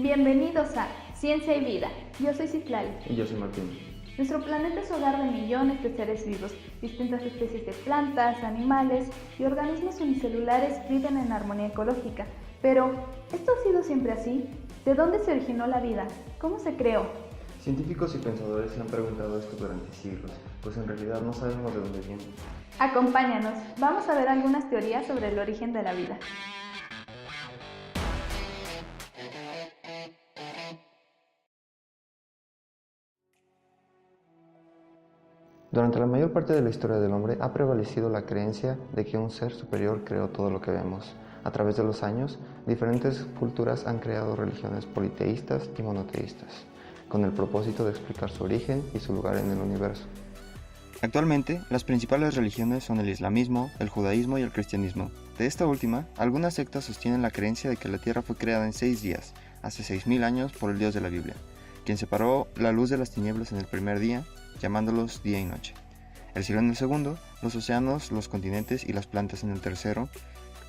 Bienvenidos a Ciencia y Vida. Yo soy Citlali. Y yo soy Martín. Nuestro planeta es hogar de millones de seres vivos. Distintas especies de plantas, animales y organismos unicelulares viven en armonía ecológica. Pero, ¿esto ha sido siempre así? ¿De dónde se originó la vida? ¿Cómo se creó? Científicos y pensadores se han preguntado esto durante siglos, pues en realidad no sabemos de dónde viene. Acompáñanos, vamos a ver algunas teorías sobre el origen de la vida. Durante la mayor parte de la historia del hombre ha prevalecido la creencia de que un ser superior creó todo lo que vemos. A través de los años, diferentes culturas han creado religiones politeístas y monoteístas, con el propósito de explicar su origen y su lugar en el universo. Actualmente, las principales religiones son el islamismo, el judaísmo y el cristianismo. De esta última, algunas sectas sostienen la creencia de que la Tierra fue creada en 6 días, hace 6000 años, por el Dios de la Biblia, quien separó la luz de las tinieblas en el primer día, llamándolos día y noche, el cielo en el segundo, los océanos, los continentes y las plantas en el tercero,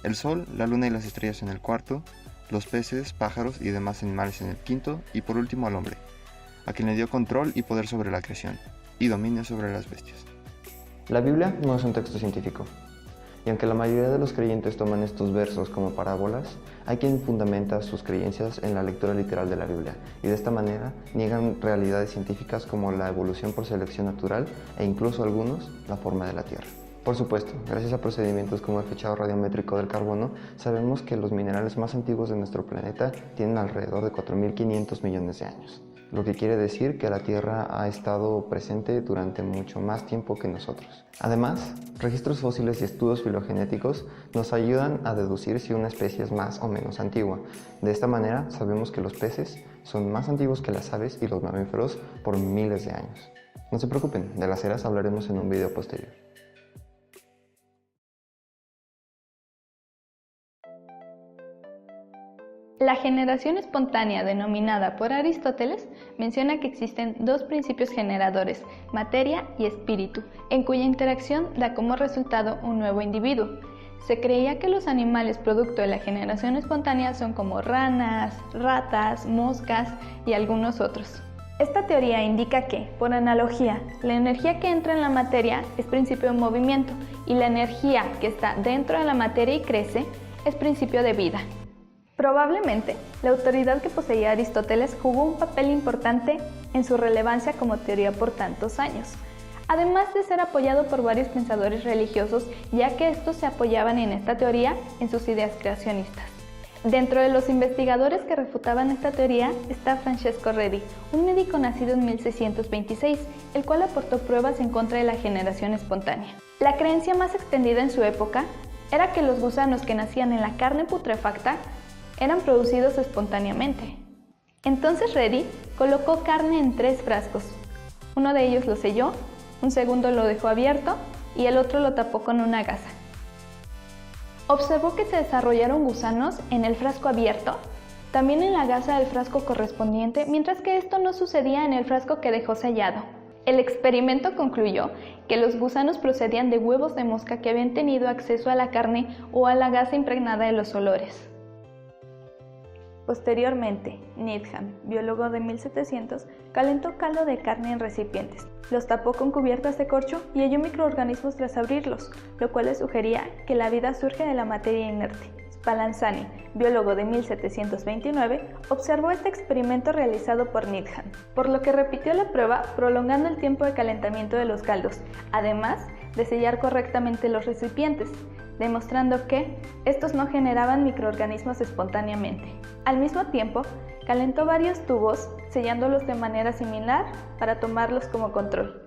el sol, la luna y las estrellas en el cuarto, los peces, pájaros y demás animales en el quinto, y por último al hombre, a quien le dio control y poder sobre la creación, y dominio sobre las bestias. La Biblia no es un texto científico, y aunque la mayoría de los creyentes toman estos versos como parábolas, hay quien fundamenta sus creencias en la lectura literal de la Biblia, y de esta manera niegan realidades científicas como la evolución por selección natural e incluso algunos la forma de la Tierra. Por supuesto, gracias a procedimientos como el fechado radiométrico del carbono, sabemos que los minerales más antiguos de nuestro planeta tienen alrededor de 4.500 millones de años, lo que quiere decir que la Tierra ha estado presente durante mucho más tiempo que nosotros. Además, registros fósiles y estudios filogenéticos nos ayudan a deducir si una especie es más o menos antigua. De esta manera, sabemos que los peces son más antiguos que las aves y los mamíferos por miles de años. No se preocupen, de las eras hablaremos en un video posterior. La generación espontánea, denominada por Aristóteles, menciona que existen dos principios generadores, materia y espíritu, en cuya interacción da como resultado un nuevo individuo. Se creía que los animales producto de la generación espontánea son como ranas, ratas, moscas y algunos otros. Esta teoría indica que, por analogía, la energía que entra en la materia es principio de movimiento y la energía que está dentro de la materia y crece es principio de vida. Probablemente, la autoridad que poseía Aristóteles jugó un papel importante en su relevancia como teoría por tantos años, además de ser apoyado por varios pensadores religiosos, ya que estos se apoyaban en esta teoría en sus ideas creacionistas. Dentro de los investigadores que refutaban esta teoría está Francesco Redi, un médico nacido en 1626, el cual aportó pruebas en contra de la generación espontánea. La creencia más extendida en su época era que los gusanos que nacían en la carne putrefacta eran producidos espontáneamente. Entonces Redi colocó carne en 3 frascos. Uno de ellos lo selló, un segundo lo dejó abierto y el otro lo tapó con una gasa. Observó que se desarrollaron gusanos en el frasco abierto, también en la gasa del frasco correspondiente, mientras que esto no sucedía en el frasco que dejó sellado. El experimento concluyó que los gusanos procedían de huevos de mosca que habían tenido acceso a la carne o a la gasa impregnada de los olores. Posteriormente, Needham, biólogo de 1700, calentó caldo de carne en recipientes, los tapó con cubiertas de corcho y halló microorganismos tras abrirlos, lo cual le sugería que la vida surge de la materia inerte. Spallanzani, biólogo de 1729, observó este experimento realizado por Needham, por lo que repitió la prueba prolongando el tiempo de calentamiento de los caldos, además de sellar correctamente los recipientes, demostrando que estos no generaban microorganismos espontáneamente. Al mismo tiempo, calentó varios tubos, sellándolos de manera similar para tomarlos como control,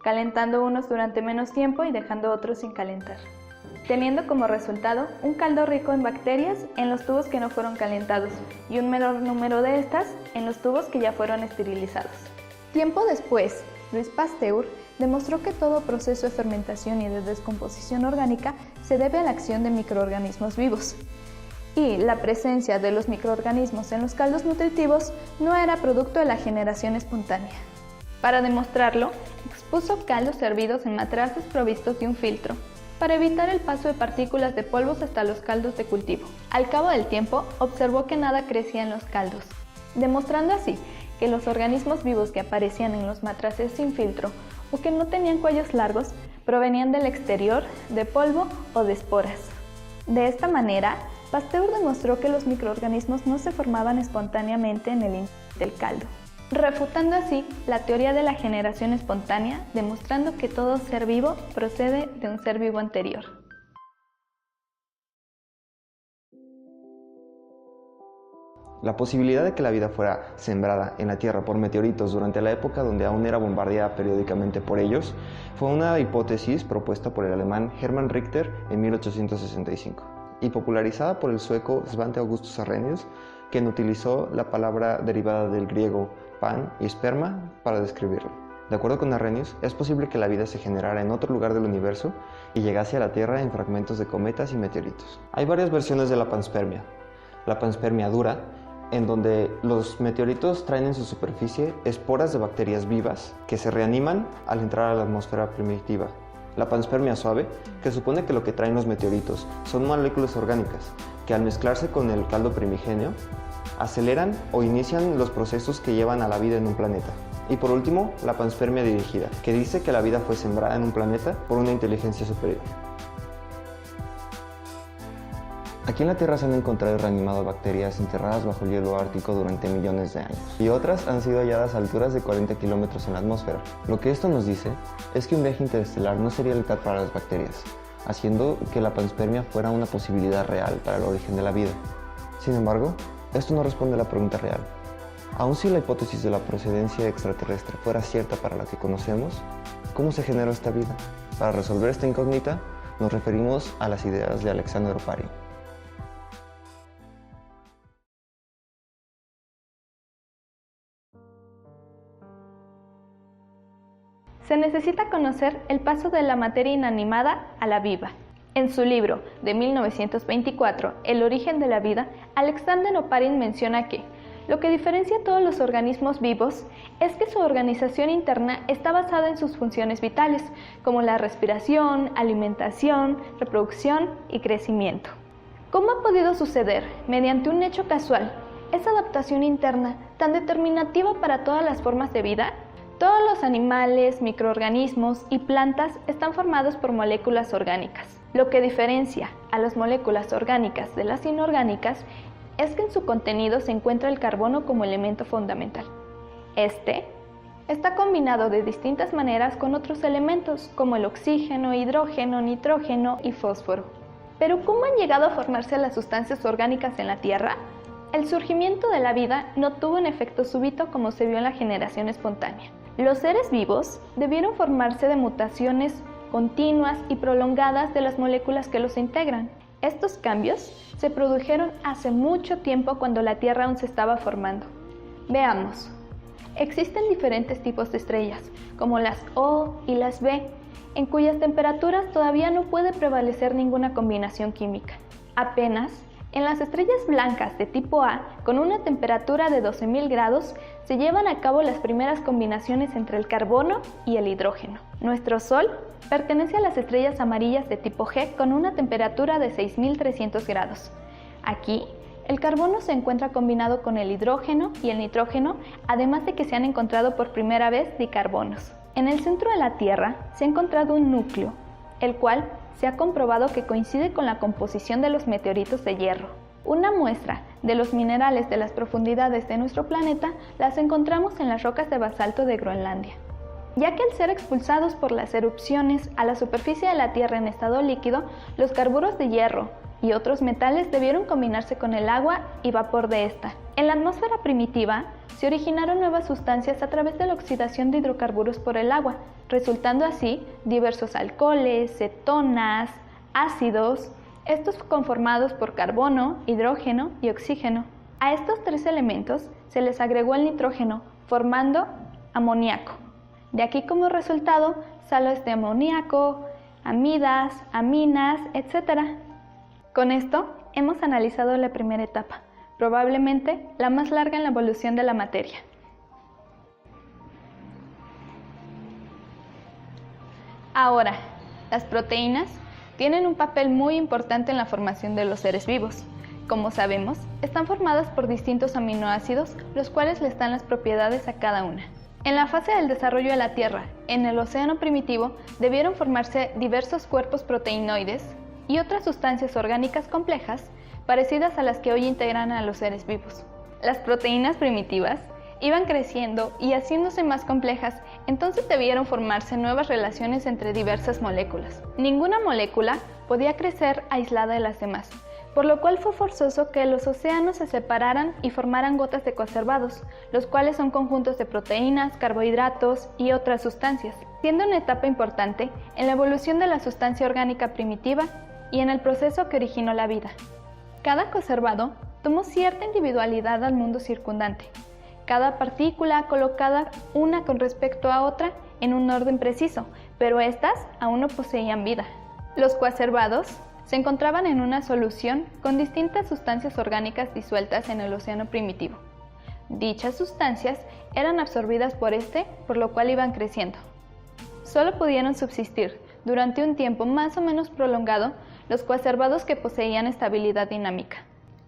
calentando unos durante menos tiempo y dejando otros sin calentar, teniendo como resultado un caldo rico en bacterias en los tubos que no fueron calentados y un menor número de estas en los tubos que ya fueron esterilizados. Tiempo después, Louis Pasteur demostró que todo proceso de fermentación y de descomposición orgánica se debe a la acción de microorganismos vivos, y la presencia de los microorganismos en los caldos nutritivos no era producto de la generación espontánea. Para demostrarlo, expuso caldos servidos en matraces provistos de un filtro. para evitar el paso de partículas de polvos hasta los caldos de cultivo. Al cabo del tiempo, observó que nada crecía en los caldos, demostrando así que los organismos vivos que aparecían en los matraces sin filtro o que no tenían cuellos largos provenían del exterior, de polvo o de esporas. De esta manera, Pasteur demostró que los microorganismos no se formaban espontáneamente en el interior del caldo, refutando así la teoría de la generación espontánea, demostrando que todo ser vivo procede de un ser vivo anterior. La posibilidad de que la vida fuera sembrada en la Tierra por meteoritos durante la época donde aún era bombardeada periódicamente por ellos fue una hipótesis propuesta por el alemán Hermann Richter en 1865 y popularizada por el sueco Svante Augustus Arrhenius, quien utilizó la palabra derivada del griego pan y esperma para describirlo. De acuerdo con Arrhenius, es posible que la vida se generara en otro lugar del universo y llegase a la Tierra en fragmentos de cometas y meteoritos. Hay varias versiones de la panspermia. La panspermia dura, en donde los meteoritos traen en su superficie esporas de bacterias vivas que se reaniman al entrar a la atmósfera primitiva. La panspermia suave, que supone que lo que traen los meteoritos son moléculas orgánicas que al mezclarse con el caldo primigenio aceleran o inician los procesos que llevan a la vida en un planeta. Y por último, la panspermia dirigida, que dice que la vida fue sembrada en un planeta por una inteligencia superior. Aquí en la Tierra se han encontrado y reanimado bacterias enterradas bajo el hielo ártico durante millones de años, y otras han sido halladas a alturas de 40 kilómetros en la atmósfera. Lo que esto nos dice es que un viaje interestelar no sería letal para las bacterias, haciendo que la panspermia fuera una posibilidad real para el origen de la vida. Sin embargo, esto no responde a la pregunta real. Aun si la hipótesis de la procedencia extraterrestre fuera cierta para la que conocemos, ¿cómo se generó esta vida? Para resolver esta incógnita, nos referimos a las ideas de Alexander Oparin. Se necesita conocer el paso de la materia inanimada a la viva. En su libro de 1924, El origen de la vida, Alexander Oparin menciona que lo que diferencia a todos los organismos vivos es que su organización interna está basada en sus funciones vitales, como la respiración, alimentación, reproducción y crecimiento. ¿Cómo ha podido suceder, mediante un hecho casual, esa adaptación interna tan determinativa para todas las formas de vida? Todos los animales, microorganismos y plantas están formados por moléculas orgánicas. Lo que diferencia a las moléculas orgánicas de las inorgánicas es que en su contenido se encuentra el carbono como elemento fundamental. Este está combinado de distintas maneras con otros elementos como el oxígeno, hidrógeno, nitrógeno y fósforo. ¿Pero cómo han llegado a formarse las sustancias orgánicas en la Tierra? El surgimiento de la vida no tuvo un efecto súbito como se vio en la generación espontánea. Los seres vivos debieron formarse de mutaciones continuas y prolongadas de las moléculas que los integran. Estos cambios se produjeron hace mucho tiempo cuando la Tierra aún se estaba formando. Veamos. Existen diferentes tipos de estrellas, como las O y las B, en cuyas temperaturas todavía no puede prevalecer ninguna combinación química. Apenas en las estrellas blancas de tipo A, con una temperatura de 12.000 grados, se llevan a cabo las primeras combinaciones entre el carbono y el hidrógeno. Nuestro Sol pertenece a las estrellas amarillas de tipo G con una temperatura de 6.300 grados. Aquí, el carbono se encuentra combinado con el hidrógeno y el nitrógeno, además de que se han encontrado por primera vez dicarbonos. En el centro de la Tierra se ha encontrado un núcleo, el cual se ha comprobado que coincide con la composición de los meteoritos de hierro. Una muestra de los minerales de las profundidades de nuestro planeta las encontramos en las rocas de basalto de Groenlandia, ya que al ser expulsados por las erupciones a la superficie de la Tierra en estado líquido, los carburos de hierro y otros metales debieron combinarse con el agua y vapor de esta. En la atmósfera primitiva se originaron nuevas sustancias a través de la oxidación de hidrocarburos por el agua, resultando así diversos alcoholes, cetonas, ácidos, estos conformados por carbono, hidrógeno y oxígeno. A estos tres elementos se les agregó el nitrógeno, formando amoníaco. De aquí como resultado sales de amoníaco, amidas, aminas, etc. Con esto hemos analizado la primera etapa, probablemente la más larga en la evolución de la materia. Ahora, las proteínas tienen un papel muy importante en la formación de los seres vivos. Como sabemos, están formadas por distintos aminoácidos, los cuales les dan las propiedades a cada una. En la fase del desarrollo de la Tierra, en el océano primitivo, debieron formarse diversos cuerpos proteinoides y otras sustancias orgánicas complejas parecidas a las que hoy integran a los seres vivos. Las proteínas primitivas iban creciendo y haciéndose más complejas, entonces debieron formarse nuevas relaciones entre diversas moléculas. Ninguna molécula podía crecer aislada de las demás, por lo cual fue forzoso que los océanos se separaran y formaran gotas de coacervados, los cuales son conjuntos de proteínas, carbohidratos y otras sustancias, siendo una etapa importante en la evolución de la sustancia orgánica primitiva y en el proceso que originó la vida. Cada coacervado tomó cierta individualidad al mundo circundante, cada partícula colocada una con respecto a otra en un orden preciso, pero estas aún no poseían vida. Los coacervados se encontraban en una solución con distintas sustancias orgánicas disueltas en el océano primitivo. Dichas sustancias eran absorbidas por por lo cual iban creciendo. Solo pudieron subsistir durante un tiempo más o menos prolongado los coacervados que poseían estabilidad dinámica.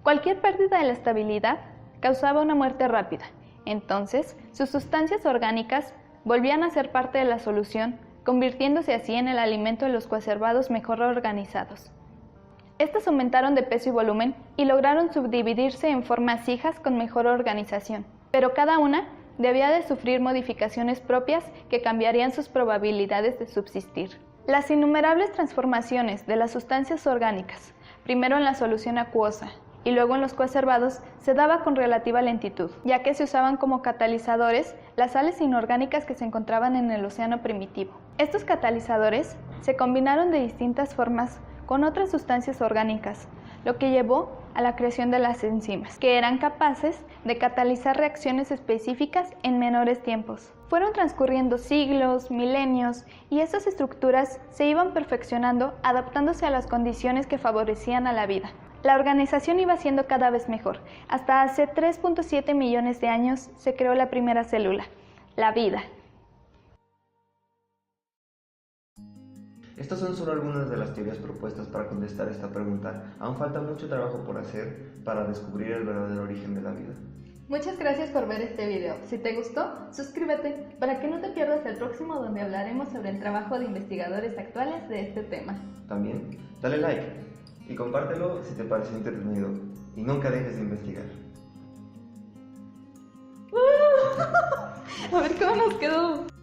Cualquier pérdida de la estabilidad causaba una muerte rápida, entonces sus sustancias orgánicas volvían a ser parte de la solución, convirtiéndose así en el alimento de los coacervados mejor organizados. Estas aumentaron de peso y volumen y lograron subdividirse en formas hijas con mejor organización, pero cada una debía de sufrir modificaciones propias que cambiarían sus probabilidades de subsistir. Las innumerables transformaciones de las sustancias orgánicas, primero en la solución acuosa y luego en los coacervados, se daba con relativa lentitud, ya que se usaban como catalizadores las sales inorgánicas que se encontraban en el océano primitivo. Estos catalizadores se combinaron de distintas formas con otras sustancias orgánicas, lo que llevó a la creación de las enzimas, que eran capaces de catalizar reacciones específicas en menores tiempos. Fueron transcurriendo siglos, milenios, y estas estructuras se iban perfeccionando, adaptándose a las condiciones que favorecían a la vida. La organización iba siendo cada vez mejor. Hasta hace 3.7 millones de años se creó la primera célula, la vida. Estas son solo algunas de las teorías propuestas para contestar esta pregunta. Aún falta mucho trabajo por hacer para descubrir el verdadero origen de la vida. Muchas gracias por ver este video. Si te gustó, suscríbete para que no te pierdas el próximo, donde hablaremos sobre el trabajo de investigadores actuales de este tema. También, dale like y compártelo si te pareció entretenido. Y nunca dejes de investigar. A ver cómo nos quedó.